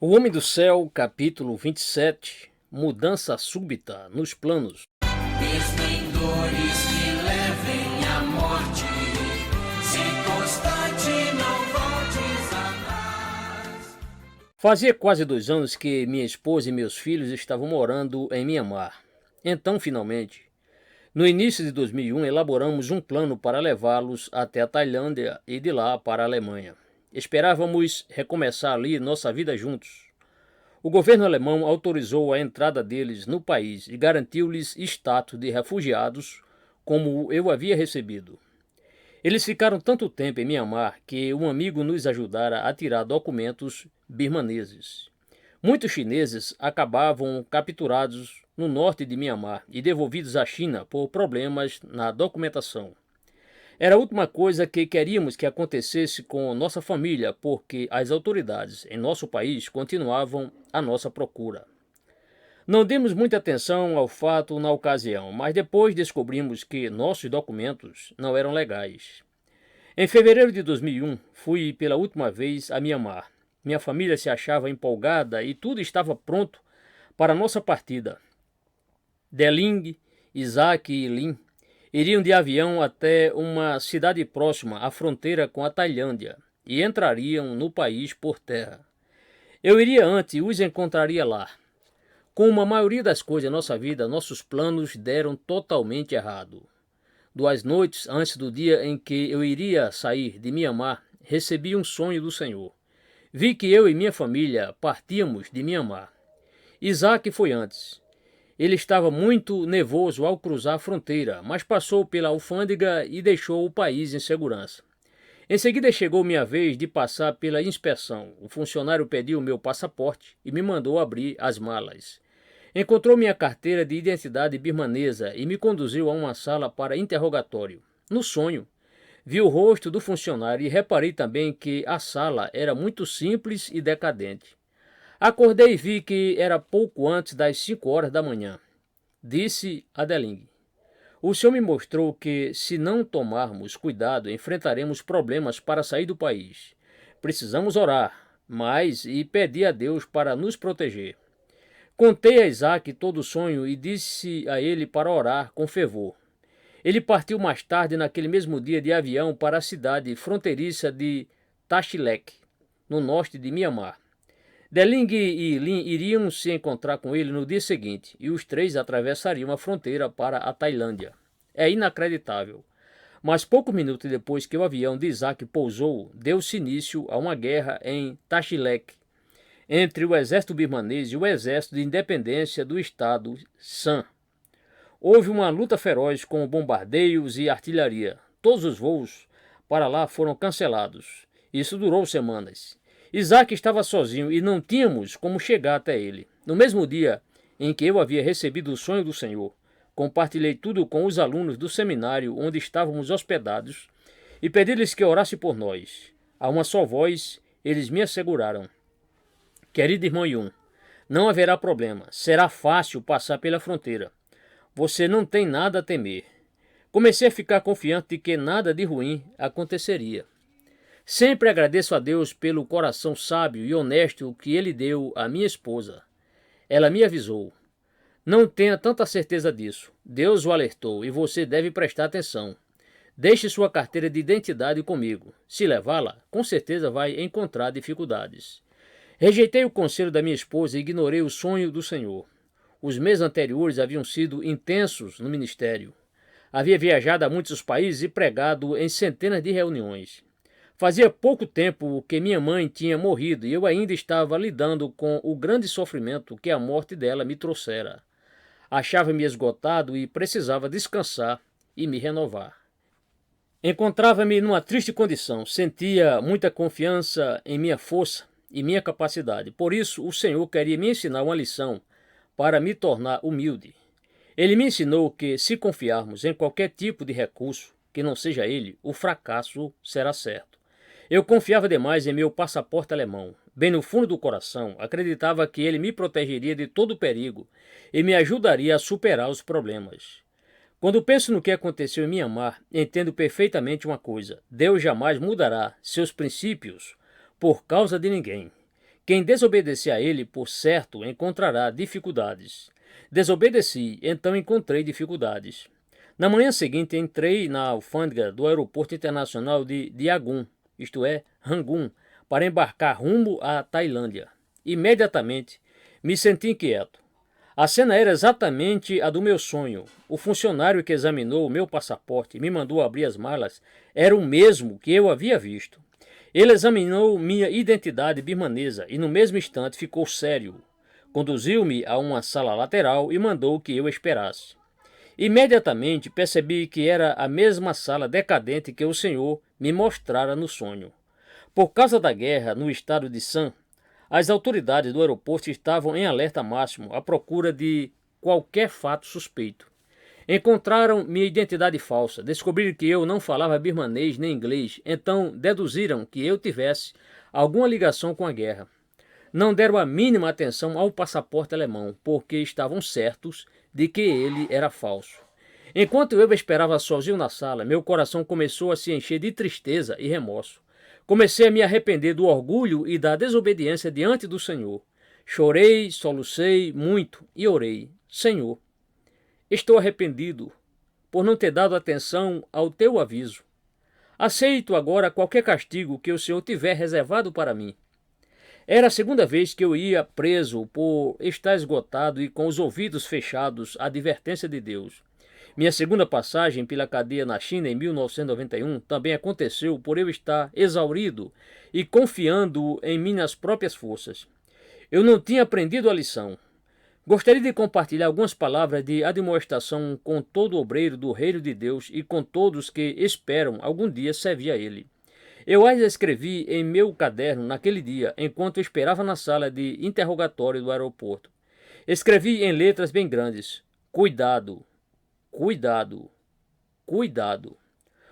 O Homem do Céu, capítulo 27. Mudança súbita nos planos. Esplendores que levem à morte, se constante não voltes atrás. Fazia quase 2 anos que minha esposa e meus filhos estavam morando em Mianmar. Então, finalmente, no início de 2001, elaboramos um plano para levá-los até a Tailândia e de lá para a Alemanha. Esperávamos recomeçar ali nossa vida juntos. O governo alemão autorizou a entrada deles no país e garantiu-lhes status de refugiados, como eu havia recebido. Eles ficaram tanto tempo em Mianmar que um amigo nos ajudara a tirar documentos birmaneses. Muitos chineses acabavam capturados no norte de Mianmar e devolvidos à China por problemas na documentação. Era a última coisa que queríamos que acontecesse com nossa família, porque as autoridades em nosso país continuavam à nossa procura. Não demos muita atenção ao fato na ocasião, mas depois descobrimos que nossos documentos não eram legais. Em fevereiro de 2001, fui pela última vez a Mianmar. Minha família se achava empolgada e tudo estava pronto para nossa partida. Deling, Isaac e Lin iriam de avião até uma cidade próxima à fronteira com a Tailândia e entrariam no país por terra. Eu iria antes e os encontraria lá. Como a maioria das coisas em nossa vida, nossos planos deram totalmente errado. 2 noites antes do dia em que eu iria sair de Mianmar, recebi um sonho do Senhor. Vi que eu e minha família partíamos de Mianmar. Isaac foi antes. Ele estava muito nervoso ao cruzar a fronteira, mas passou pela alfândega e deixou o país em segurança. Em seguida chegou minha vez de passar pela inspeção. O funcionário pediu meu passaporte e me mandou abrir as malas. Encontrou minha carteira de identidade birmanesa e me conduziu a uma sala para interrogatório. No sonho, vi o rosto do funcionário e reparei também que a sala era muito simples e decadente. Acordei e vi que era pouco antes das 5 horas da manhã. Disse a Deling: "O senhor me mostrou que, se não tomarmos cuidado, enfrentaremos problemas para sair do país. Precisamos orar mais e pedir a Deus para nos proteger." Contei a Isaac todo o sonho e disse a ele para orar com fervor. Ele partiu mais tarde naquele mesmo dia de avião para a cidade fronteiriça de Tashilek, no norte de Mianmar. Deling e Lin iriam se encontrar com ele no dia seguinte e os três atravessariam a fronteira para a Tailândia. É inacreditável. Mas poucos minutos depois que o avião de Isaac pousou, deu-se início a uma guerra em Tashilek entre o exército birmanês e o exército de independência do estado San. Houve uma luta feroz com bombardeios e artilharia. Todos os voos para lá foram cancelados. Isso durou semanas. Isaac estava sozinho e não tínhamos como chegar até ele. No mesmo dia em que eu havia recebido o sonho do Senhor, compartilhei tudo com os alunos do seminário onde estávamos hospedados e pedi-lhes que orassem por nós. A uma só voz, eles me asseguraram: "Querido irmão Yun, não haverá problema. Será fácil passar pela fronteira. Você não tem nada a temer." Comecei a ficar confiante de que nada de ruim aconteceria. Sempre agradeço a Deus pelo coração sábio e honesto que Ele deu à minha esposa. Ela me avisou: "Não tenha tanta certeza disso. Deus o alertou e você deve prestar atenção. Deixe sua carteira de identidade comigo. Se levá-la, com certeza vai encontrar dificuldades." Rejeitei o conselho da minha esposa e ignorei o sonho do Senhor. Os meses anteriores haviam sido intensos no ministério. Havia viajado a muitos países e pregado em centenas de reuniões. Fazia pouco tempo que minha mãe tinha morrido e eu ainda estava lidando com o grande sofrimento que a morte dela me trouxera. Achava-me esgotado e precisava descansar e me renovar. Encontrava-me numa triste condição, sentia muita confiança em minha força e minha capacidade. Por isso, o Senhor queria me ensinar uma lição para me tornar humilde. Ele me ensinou que, se confiarmos em qualquer tipo de recurso que não seja ele, o fracasso será certo. Eu confiava demais em meu passaporte alemão. Bem no fundo do coração, acreditava que ele me protegeria de todo perigo e me ajudaria a superar os problemas. Quando penso no que aconteceu em Mianmar, entendo perfeitamente uma coisa: Deus jamais mudará seus princípios por causa de ninguém. Quem desobedecer a ele, por certo, encontrará dificuldades. Desobedeci, então encontrei dificuldades. Na manhã seguinte, entrei na alfândega do Aeroporto Internacional de Yangon, isto é, Rangoon, para embarcar rumo à Tailândia. Imediatamente, me senti inquieto. A cena era exatamente a do meu sonho. O funcionário que examinou o meu passaporte e me mandou abrir as malas era o mesmo que eu havia visto. Ele examinou minha identidade birmanesa e no mesmo instante ficou sério. Conduziu-me a uma sala lateral e mandou que eu esperasse. Imediatamente percebi que era a mesma sala decadente que o senhor me mostrara no sonho. Por causa da guerra no estado de San, as autoridades do aeroporto estavam em alerta máximo à procura de qualquer fato suspeito. Encontraram minha identidade falsa, descobriram que eu não falava birmanês nem inglês, então deduziram que eu tivesse alguma ligação com a guerra. Não deram a mínima atenção ao passaporte alemão, porque estavam certos de que ele era falso. Enquanto eu esperava sozinho na sala, meu coração começou a se encher de tristeza e remorso. Comecei a me arrepender do orgulho e da desobediência diante do Senhor. Chorei, solucei muito e orei. Senhor, estou arrependido por não ter dado atenção ao teu aviso. Aceito agora qualquer castigo que o Senhor tiver reservado para mim. Era a segunda vez que eu ia preso por estar esgotado e com os ouvidos fechados à advertência de Deus. Minha segunda passagem pela cadeia na China em 1991 também aconteceu por eu estar exaurido e confiando em minhas próprias forças. Eu não tinha aprendido a lição. Gostaria de compartilhar algumas palavras de admoestação com todo obreiro do reino de Deus e com todos que esperam algum dia servir a Ele. Eu as escrevi em meu caderno naquele dia, enquanto eu esperava na sala de interrogatório do aeroporto. Escrevi em letras bem grandes: cuidado, cuidado, cuidado.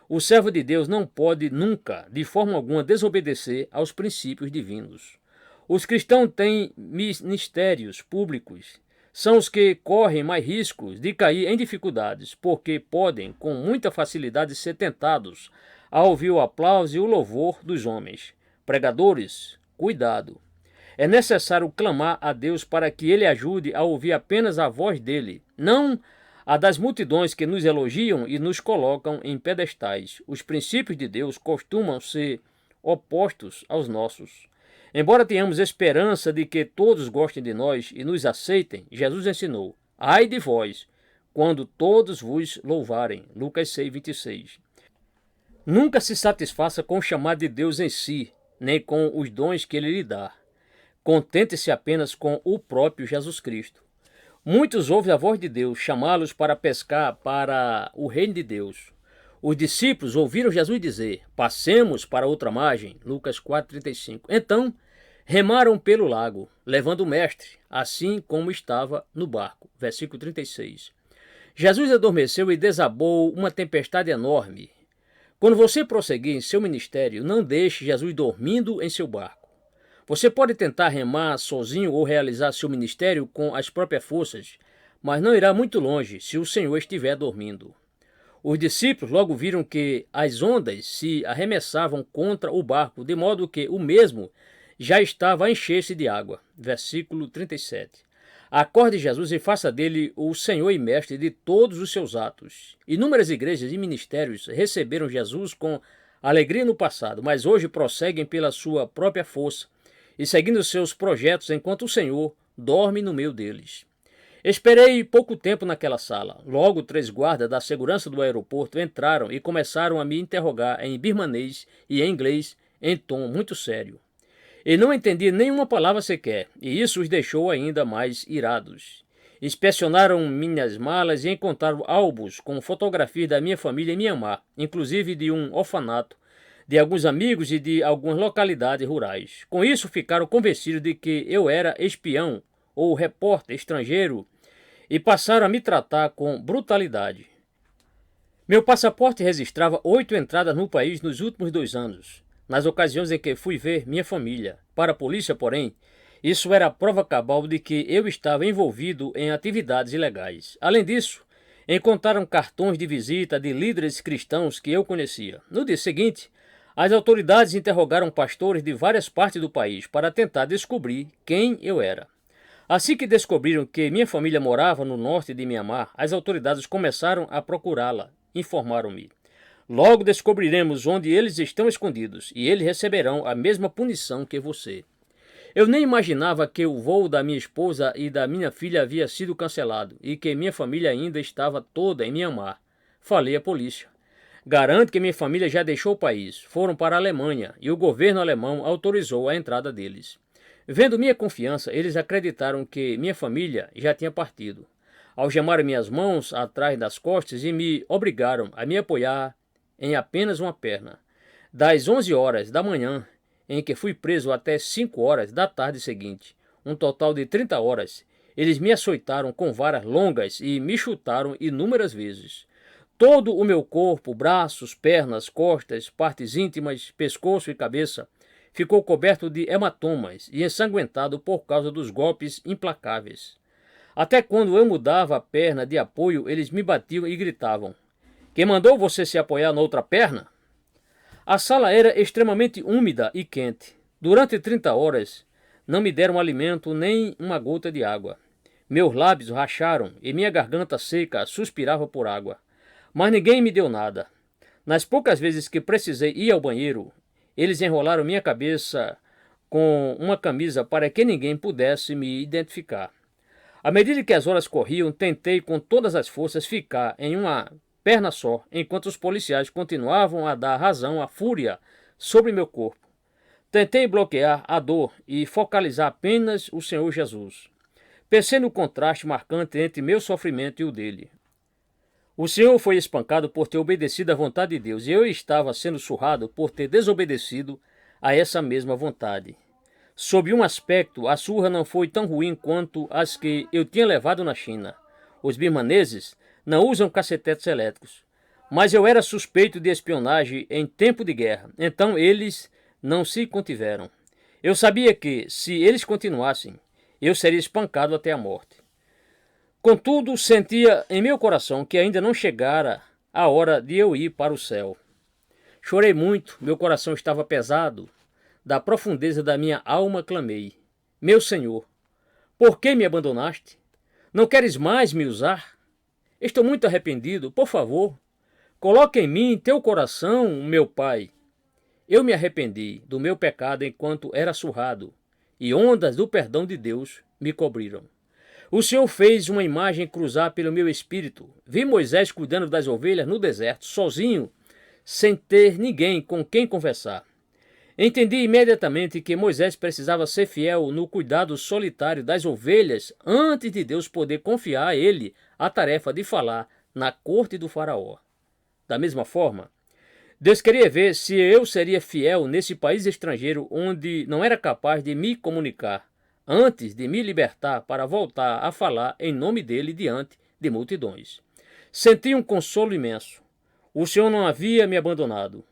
O servo de Deus não pode nunca, de forma alguma, desobedecer aos princípios divinos. Os cristãos têm ministérios públicos. São os que correm mais riscos de cair em dificuldades, porque podem, com muita facilidade, ser tentados a ouvir o aplauso e o louvor dos homens. Pregadores, cuidado. É necessário clamar a Deus para que Ele ajude a ouvir apenas a voz dEle, não a das multidões que nos elogiam e nos colocam em pedestais. Os princípios de Deus costumam ser opostos aos nossos. Embora tenhamos esperança de que todos gostem de nós e nos aceitem, Jesus ensinou: ai de vós, quando todos vos louvarem. Lucas 6:26. Nunca se satisfaça com o chamado de Deus em si, nem com os dons que Ele lhe dá. Contente-se apenas com o próprio Jesus Cristo. Muitos ouvem a voz de Deus chamá-los para pescar para o reino de Deus. Os discípulos ouviram Jesus dizer: passemos para outra margem. Lucas 4:35. Então, remaram pelo lago, levando o mestre, assim como estava no barco. Versículo 36. Jesus adormeceu e desabou uma tempestade enorme. Quando você prosseguir em seu ministério, não deixe Jesus dormindo em seu barco. Você pode tentar remar sozinho ou realizar seu ministério com as próprias forças, mas não irá muito longe se o Senhor estiver dormindo. Os discípulos logo viram que as ondas se arremessavam contra o barco, de modo que o mesmo já estava a encher-se de água. Versículo 37. Acorde Jesus e faça dele o Senhor e Mestre de todos os seus atos. Inúmeras igrejas e ministérios receberam Jesus com alegria no passado, mas hoje prosseguem pela sua própria força e seguindo seus projetos enquanto o Senhor dorme no meio deles. Esperei pouco tempo naquela sala. Logo, 3 guardas da segurança do aeroporto entraram e começaram a me interrogar em birmanês e em inglês em tom muito sério. E não entendi nenhuma palavra sequer, e isso os deixou ainda mais irados. Inspecionaram minhas malas e encontraram álbuns com fotografias da minha família em Mianmar, inclusive de um orfanato, de alguns amigos e de algumas localidades rurais. Com isso, ficaram convencidos de que eu era espião ou repórter estrangeiro e passaram a me tratar com brutalidade. Meu passaporte registrava 8 entradas no país nos últimos 2 anos. Nas ocasiões em que fui ver minha família. Para a polícia, porém, isso era a prova cabal de que eu estava envolvido em atividades ilegais. Além disso, encontraram cartões de visita de líderes cristãos que eu conhecia. No dia seguinte, As autoridades interrogaram pastores de várias partes do país para tentar descobrir quem eu era. Assim que descobriram que minha família morava no norte de Mianmar, as autoridades começaram a procurá-la, informaram-me. Logo descobriremos onde eles estão escondidos e eles receberão a mesma punição que você. Eu nem imaginava que o voo da minha esposa e da minha filha havia sido cancelado e que minha família ainda estava toda em Mianmar. Falei à polícia. Garanto que minha família já deixou o país, foram para a Alemanha e o governo alemão autorizou a entrada deles. Vendo minha confiança, eles acreditaram que minha família já tinha partido. Algemaram minhas mãos atrás das costas e me obrigaram a me apoiar em apenas uma perna. Das 11 horas da manhã, em que fui preso até 5 horas da tarde seguinte, um total de 30 horas, eles me açoitaram com varas longas e me chutaram inúmeras vezes. Todo o meu corpo, braços, pernas, costas, partes íntimas, pescoço e cabeça, ficou coberto de hematomas e ensanguentado por causa dos golpes implacáveis. Até quando eu mudava a perna de apoio, eles me batiam e gritavam: "Quem mandou você se apoiar na outra perna?" A sala era extremamente úmida e quente. Durante 30 horas, não me deram alimento nem uma gota de água. Meus lábios racharam e minha garganta seca suspirava por água. Mas ninguém me deu nada. Nas poucas vezes que precisei ir ao banheiro, eles enrolaram minha cabeça com uma camisa para que ninguém pudesse me identificar. À medida que as horas corriam, tentei com todas as forças ficar em uma perna só, enquanto os policiais continuavam a dar razão à fúria sobre meu corpo. Tentei bloquear a dor e focalizar apenas o Senhor Jesus. Pensei no contraste marcante entre meu sofrimento e o dele. O Senhor foi espancado por ter obedecido à vontade de Deus, e eu estava sendo surrado por ter desobedecido a essa mesma vontade. Sob um aspecto, a surra não foi tão ruim quanto as que eu tinha levado na China. Os birmaneses não usam cacetetes elétricos, mas eu era suspeito de espionagem em tempo de guerra, então eles não se contiveram. Eu sabia que, se eles continuassem, eu seria espancado até a morte. Contudo, sentia em meu coração que ainda não chegara a hora de eu ir para o céu. Chorei muito, meu coração estava pesado. Da profundeza da minha alma clamei: "Meu Senhor, por que me abandonaste? Não queres mais me usar? Estou muito arrependido, por favor, coloque em mim teu coração, meu Pai." Eu me arrependi do meu pecado enquanto era surrado, e ondas do perdão de Deus me cobriram. O Senhor fez uma imagem cruzar pelo meu espírito. Vi Moisés cuidando das ovelhas no deserto, sozinho, sem ter ninguém com quem conversar. Entendi imediatamente que Moisés precisava ser fiel no cuidado solitário das ovelhas antes de Deus poder confiar a ele a tarefa de falar na corte do faraó. Da mesma forma, Deus queria ver se eu seria fiel nesse país estrangeiro onde não era capaz de me comunicar, antes de me libertar para voltar a falar em nome dele diante de multidões. Senti um consolo imenso. O Senhor não havia me abandonado.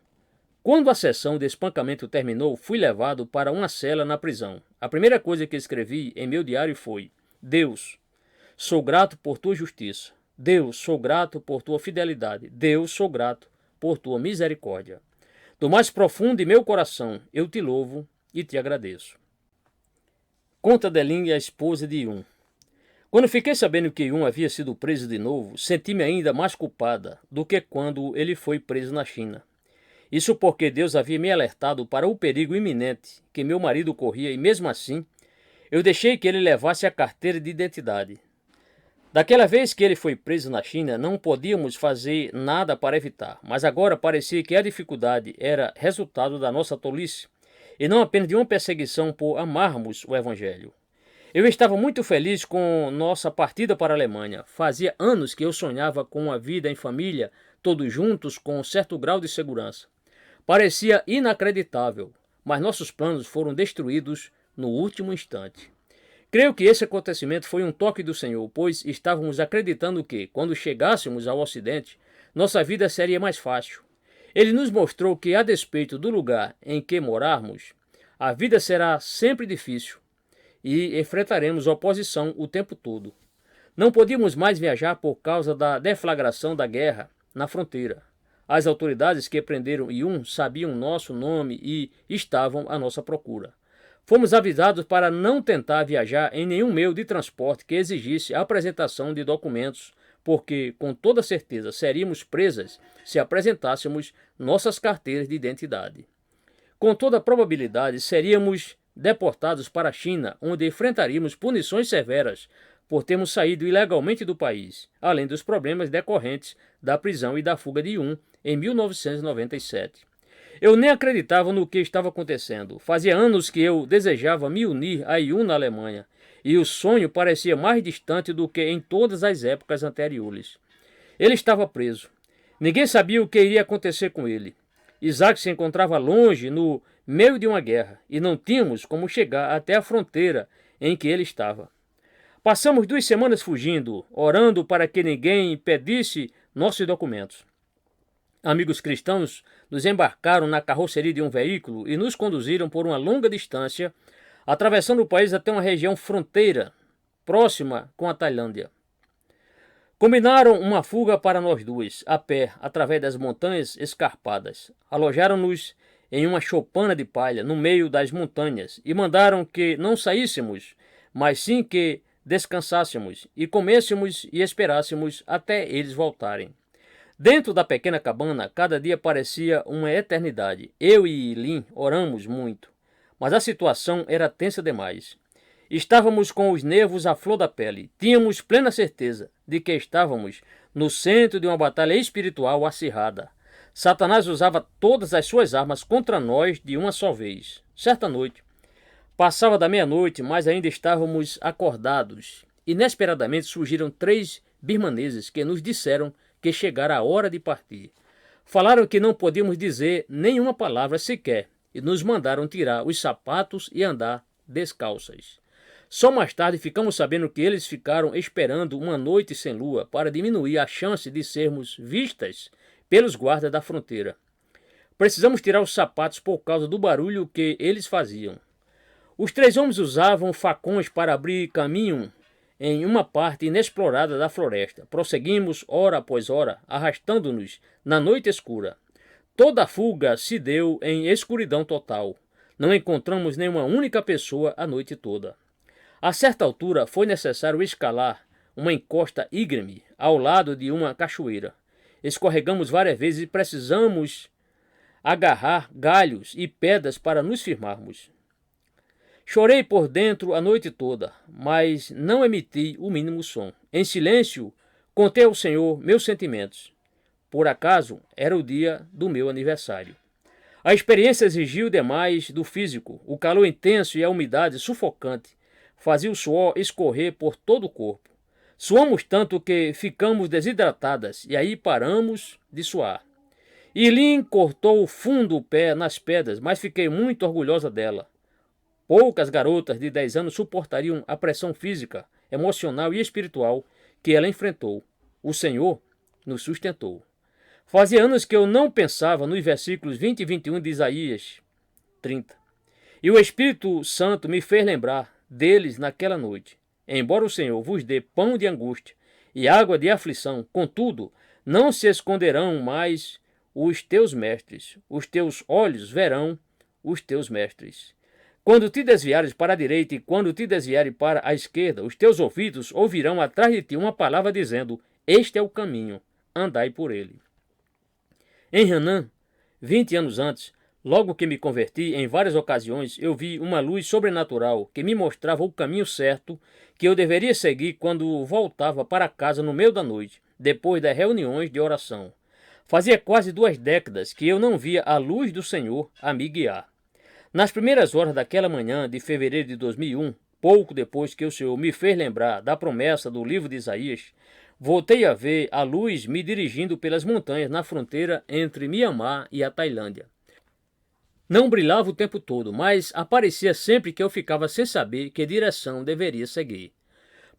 Quando a sessão de espancamento terminou, fui levado para uma cela na prisão. A primeira coisa que escrevi em meu diário foi: "Deus, sou grato por tua justiça. Deus, sou grato por tua fidelidade. Deus, sou grato por tua misericórdia. Do mais profundo de meu coração, eu te louvo e te agradeço." Conta Deling, a esposa de Yun. Quando fiquei sabendo que Yun havia sido preso de novo, senti-me ainda mais culpada do que quando ele foi preso na China. Isso porque Deus havia me alertado para o perigo iminente que meu marido corria e, mesmo assim, eu deixei que ele levasse a carteira de identidade. Daquela vez que ele foi preso na China, não podíamos fazer nada para evitar, mas agora parecia que a dificuldade era resultado da nossa tolice e não apenas de uma perseguição por amarmos o Evangelho. Eu estava muito feliz com nossa partida para a Alemanha. Fazia anos que eu sonhava com uma vida em família, todos juntos, com um certo grau de segurança. Parecia inacreditável, mas nossos planos foram destruídos no último instante. Creio que esse acontecimento foi um toque do Senhor, pois estávamos acreditando que, quando chegássemos ao Ocidente, nossa vida seria mais fácil. Ele nos mostrou que, a despeito do lugar em que morarmos, a vida será sempre difícil e enfrentaremos oposição o tempo todo. Não podíamos mais viajar por causa da deflagração da guerra na fronteira. As autoridades que prenderam Yun sabiam nosso nome e estavam à nossa procura. Fomos avisados para não tentar viajar em nenhum meio de transporte que exigisse a apresentação de documentos, porque, com toda certeza, seríamos presas se apresentássemos nossas carteiras de identidade. Com toda probabilidade, seríamos deportados para a China, onde enfrentaríamos punições severas por termos saído ilegalmente do país, além dos problemas decorrentes da prisão e da fuga de Yun em 1997. Eu nem acreditava no que estava acontecendo. Fazia anos que eu desejava me unir a Yun na Alemanha, e o sonho parecia mais distante do que em todas as épocas anteriores. Ele estava preso. Ninguém sabia o que iria acontecer com ele. Isaac se encontrava longe, no meio de uma guerra, e não tínhamos como chegar até a fronteira em que ele estava. Passamos 2 semanas fugindo, orando para que ninguém pedisse nossos documentos. Amigos cristãos nos embarcaram na carroceria de um veículo e nos conduziram por uma longa distância, atravessando o país até uma região fronteira, próxima com a Tailândia. Combinaram uma fuga para nós dois, a pé, através das montanhas escarpadas. Alojaram-nos em uma choupana de palha, no meio das montanhas, e mandaram que não saíssemos, mas sim que descansássemos, e comêssemos e esperássemos até eles voltarem. Dentro da pequena cabana, cada dia parecia uma eternidade. Eu e Lin oramos muito, mas a situação era tensa demais. Estávamos com os nervos à flor da pele. Tínhamos plena certeza de que estávamos no centro de uma batalha espiritual acirrada. Satanás usava todas as suas armas contra nós de uma só vez. Certa noite, passava da meia-noite, mas ainda estávamos acordados. Inesperadamente surgiram 3 birmaneses que nos disseram que chegara a hora de partir. Falaram que não podíamos dizer nenhuma palavra sequer e nos mandaram tirar os sapatos e andar descalças. Só mais tarde ficamos sabendo que eles ficaram esperando uma noite sem lua para diminuir a chance de sermos vistas pelos guardas da fronteira. Precisamos tirar os sapatos por causa do barulho que eles faziam. Os 3 homens usavam facões para abrir caminho em uma parte inexplorada da floresta. Prosseguimos hora após hora, arrastando-nos na noite escura. Toda a fuga se deu em escuridão total. Não encontramos nenhuma única pessoa a noite toda. A certa altura foi necessário escalar uma encosta íngreme ao lado de uma cachoeira. Escorregamos várias vezes e precisamos agarrar galhos e pedras para nos firmarmos. Chorei por dentro a noite toda, mas não emiti o mínimo som. Em silêncio, contei ao Senhor meus sentimentos. Por acaso, era o dia do meu aniversário. A experiência exigiu demais do físico. O calor intenso e a umidade sufocante fazia o suor escorrer por todo o corpo. Suamos tanto que ficamos desidratadas e aí paramos de suar. Ilin cortou fundo o pé nas pedras, mas fiquei muito orgulhosa dela. Poucas garotas de 10 anos suportariam a pressão física, emocional e espiritual que ela enfrentou. O Senhor nos sustentou. Fazia anos que eu não pensava nos versículos 20 e 21 de Isaías 30. E o Espírito Santo me fez lembrar deles naquela noite. Embora o Senhor vos dê pão de angústia e água de aflição, contudo, não se esconderão mais os teus mestres. Os teus olhos verão os teus mestres. Quando te desviares para a direita e quando te desviares para a esquerda, os teus ouvidos ouvirão atrás de ti uma palavra dizendo: este é o caminho, andai por ele. Em Hanan, 20 anos antes, logo que me converti, em várias ocasiões eu vi uma luz sobrenatural que me mostrava o caminho certo que eu deveria seguir quando voltava para casa no meio da noite, depois das reuniões de oração. Fazia quase 2 décadas que eu não via a luz do Senhor a me guiar. Nas primeiras horas daquela manhã de fevereiro de 2001, pouco depois que o Senhor me fez lembrar da promessa do livro de Isaías, voltei a ver a luz me dirigindo pelas montanhas na fronteira entre Mianmar e a Tailândia. Não brilhava o tempo todo, mas aparecia sempre que eu ficava sem saber que direção deveria seguir.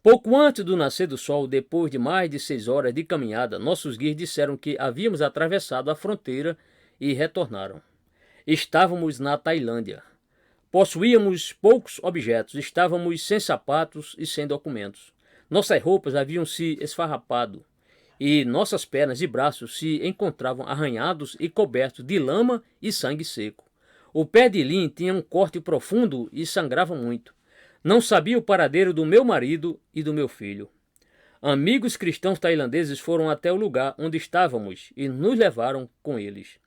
Pouco antes do nascer do sol, depois de mais de 6 horas de caminhada, nossos guias disseram que havíamos atravessado a fronteira e retornaram. Estávamos na Tailândia. Possuíamos poucos objetos, estávamos sem sapatos e sem documentos. Nossas roupas haviam se esfarrapado e nossas pernas e braços se encontravam arranhados e cobertos de lama e sangue seco. O pé de Lin tinha um corte profundo e sangrava muito. Não sabia o paradeiro do meu marido e do meu filho. Amigos cristãos tailandeses foram até o lugar onde estávamos e nos levaram com eles.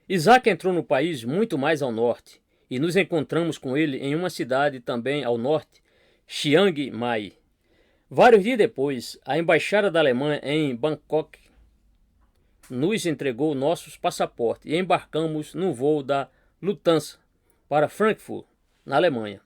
Isaac entrou no país muito mais ao norte e nos encontramos com ele em uma cidade também ao norte, Chiang Mai. Vários dias depois, a embaixada da Alemanha em Bangkok nos entregou nossos passaportes e embarcamos no voo da Lufthansa para Frankfurt, na Alemanha.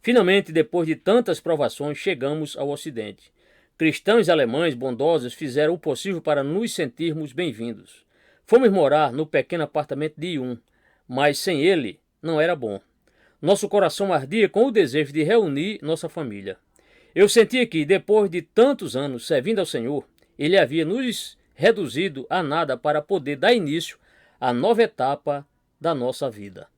Finalmente, depois de tantas provações, chegamos ao Ocidente. Cristãos alemães bondosos fizeram o possível para nos sentirmos bem-vindos. Fomos morar no pequeno apartamento de Yun, mas sem ele não era bom. Nosso coração ardia com o desejo de reunir nossa família. Eu sentia que, depois de tantos anos servindo ao Senhor, Ele havia nos reduzido a nada para poder dar início à nova etapa da nossa vida.